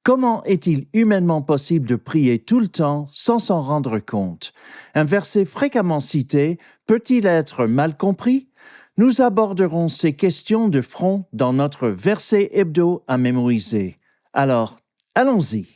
Comment est-il humainement possible de prier tout le temps sans s'en rendre compte? Un verset fréquemment cité peut-il être mal compris? Nous aborderons ces questions de front dans notre verset hebdo à mémoriser. Alors, allons-y.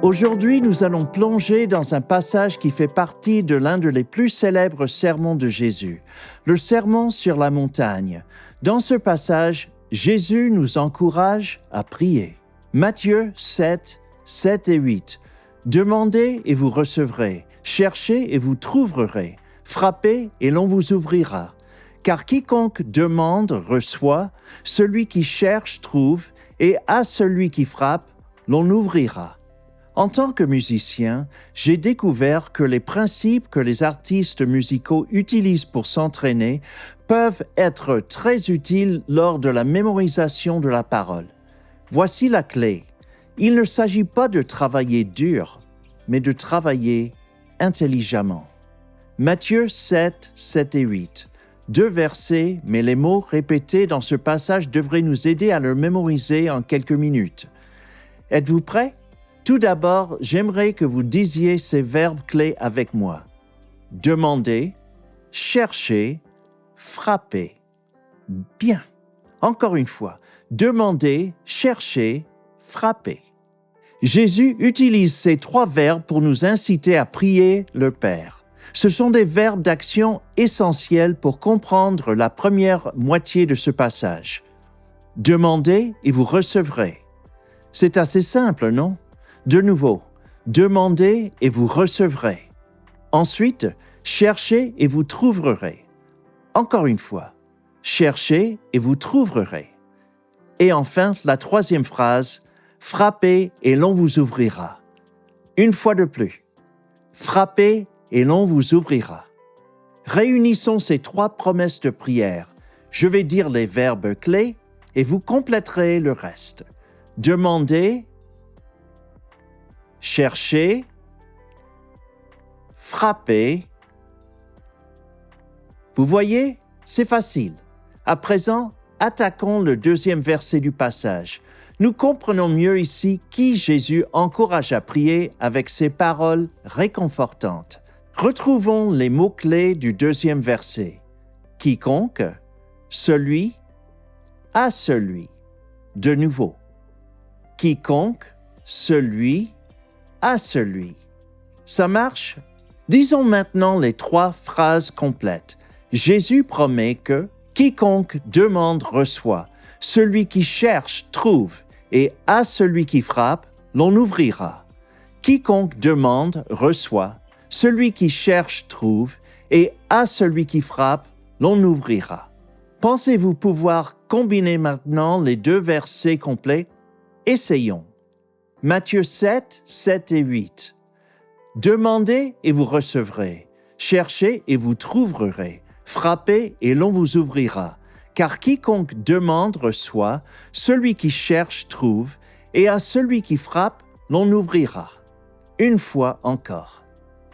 Aujourd'hui, nous allons plonger dans un passage qui fait partie de l'un des plus célèbres sermons de Jésus, le sermon sur la montagne. Dans ce passage, Jésus nous encourage à prier. Matthieu 7, 7 et 8. Demandez et vous recevrez, cherchez et vous trouverez, frappez et l'on vous ouvrira. Car quiconque demande reçoit, celui qui cherche trouve, et à celui qui frappe, l'on ouvrira. En tant que musicien, j'ai découvert que les principes que les artistes musicaux utilisent pour s'entraîner peuvent être très utiles lors de la mémorisation de la parole. Voici la clé. Il ne s'agit pas de travailler dur, mais de travailler intelligemment. Matthieu 7, 7 et 8. 2 versets, mais les mots répétés dans ce passage devraient nous aider à le mémoriser en quelques minutes. Êtes-vous prêts? Tout d'abord, j'aimerais que vous disiez ces verbes clés avec moi. Demander, chercher, frapper. Bien. Encore une fois. Demander, chercher, frapper. Jésus utilise ces 3 verbes pour nous inciter à prier le Père. Ce sont des verbes d'action essentiels pour comprendre la première moitié de ce passage. Demandez et vous recevrez. C'est assez simple, non? De nouveau, demandez et vous recevrez. Ensuite, cherchez et vous trouverez. Encore une fois, cherchez et vous trouverez. Et enfin, la 3e phrase, frappez et l'on vous ouvrira. Une fois de plus, frappez et l'on vous ouvrira. Réunissons ces 3 promesses de prière. Je vais dire les verbes clés et vous compléterez le reste. Demandez, chercher, frapper. Vous voyez, c'est facile. À présent, attaquons le 2e verset du passage. Nous comprenons mieux ici qui Jésus encourage à prier avec ces paroles réconfortantes. Retrouvons les mots-clés du 2e verset. Quiconque, celui, à celui. De nouveau. Quiconque, celui, à celui. Ça marche? Disons maintenant les 3 phrases complètes. Jésus promet que quiconque demande reçoit, celui qui cherche trouve, et à celui qui frappe, l'on ouvrira. Quiconque demande reçoit, celui qui cherche trouve, et à celui qui frappe, l'on ouvrira. Pensez-vous pouvoir combiner maintenant les 2 versets complets? Essayons. Matthieu 7, 7 et 8. Demandez et vous recevrez. Cherchez et vous trouverez. Frappez et l'on vous ouvrira. Car quiconque demande reçoit, celui qui cherche trouve, et à celui qui frappe, l'on ouvrira. Une fois encore.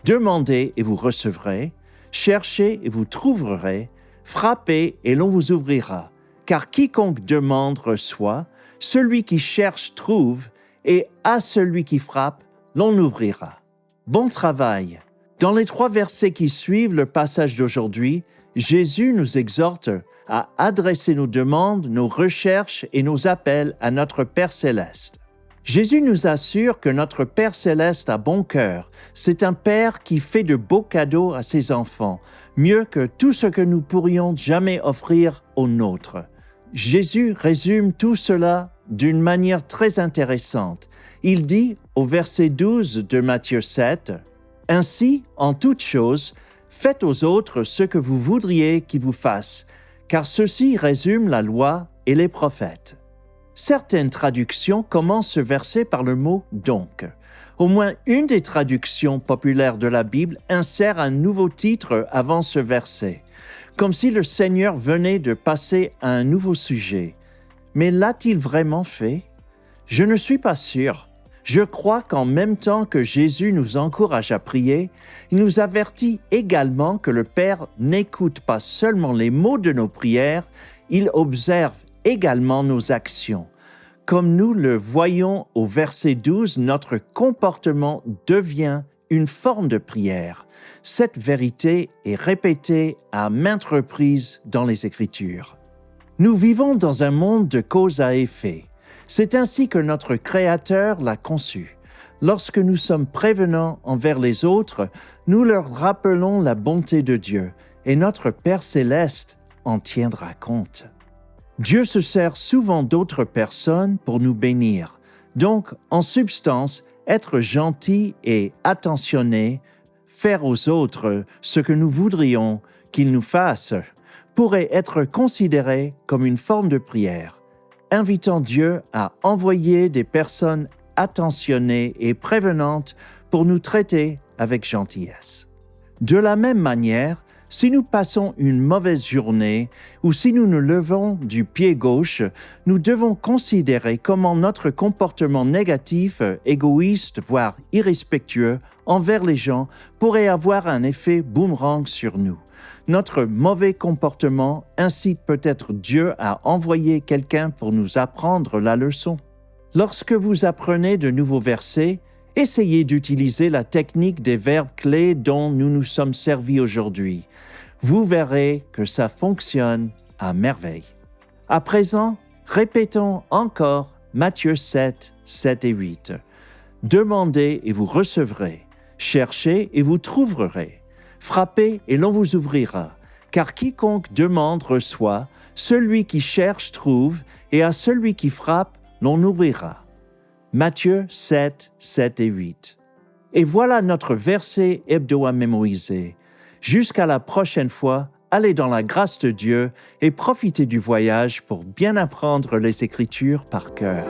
Demandez et vous recevrez. Cherchez et vous trouverez. Frappez et l'on vous ouvrira. Car quiconque demande reçoit, celui qui cherche trouve, et à celui qui frappe, l'on ouvrira. Bon travail! Dans les 3 versets qui suivent le passage d'aujourd'hui, Jésus nous exhorte à adresser nos demandes, nos recherches et nos appels à notre Père céleste. Jésus nous assure que notre Père céleste a bon cœur. C'est un Père qui fait de beaux cadeaux à ses enfants, mieux que tout ce que nous pourrions jamais offrir aux nôtres. Jésus résume tout cela d'une manière très intéressante. Il dit au verset 12 de Matthieu 7, « Ainsi, en toutes choses, faites aux autres ce que vous voudriez qu'ils vous fassent, car ceci résume la loi et les prophètes. » Certaines traductions commencent ce verset par le mot « donc ». Au moins une des traductions populaires de la Bible insère un nouveau titre avant ce verset, comme si le Seigneur venait de passer à un nouveau sujet. Mais l'a-t-il vraiment fait? Je ne suis pas sûr. Je crois qu'en même temps que Jésus nous encourage à prier, il nous avertit également que le Père n'écoute pas seulement les mots de nos prières, il observe également nos actions. Comme nous le voyons au verset 12, notre comportement devient une forme de prière. Cette vérité est répétée à maintes reprises dans les Écritures. Nous vivons dans un monde de cause à effet. C'est ainsi que notre Créateur l'a conçu. Lorsque nous sommes prévenants envers les autres, nous leur rappelons la bonté de Dieu et notre Père céleste en tiendra compte. Dieu se sert souvent d'autres personnes pour nous bénir. Donc, en substance, être gentil et attentionné, faire aux autres ce que nous voudrions qu'ils nous fassent, pourrait être considéré comme une forme de prière, invitant Dieu à envoyer des personnes attentionnées et prévenantes pour nous traiter avec gentillesse. De la même manière, si nous passons une mauvaise journée ou si nous nous levons du pied gauche, nous devons considérer comment notre comportement négatif, égoïste, voire irrespectueux envers les gens pourrait avoir un effet boomerang sur nous. Notre mauvais comportement incite peut-être Dieu à envoyer quelqu'un pour nous apprendre la leçon. Lorsque vous apprenez de nouveaux versets, essayez d'utiliser la technique des verbes clés dont nous nous sommes servis aujourd'hui. Vous verrez que ça fonctionne à merveille. À présent, répétons encore Matthieu 7, 7 et 8. Demandez et vous recevrez. Cherchez et vous trouverez. Frappez et l'on vous ouvrira. Car quiconque demande reçoit, celui qui cherche trouve, et à celui qui frappe, l'on ouvrira. Matthieu 7, 7 et 8. Et voilà notre verset hebdo à mémoriser. Jusqu'à la prochaine fois, allez dans la grâce de Dieu et profitez du voyage pour bien apprendre les Écritures par cœur.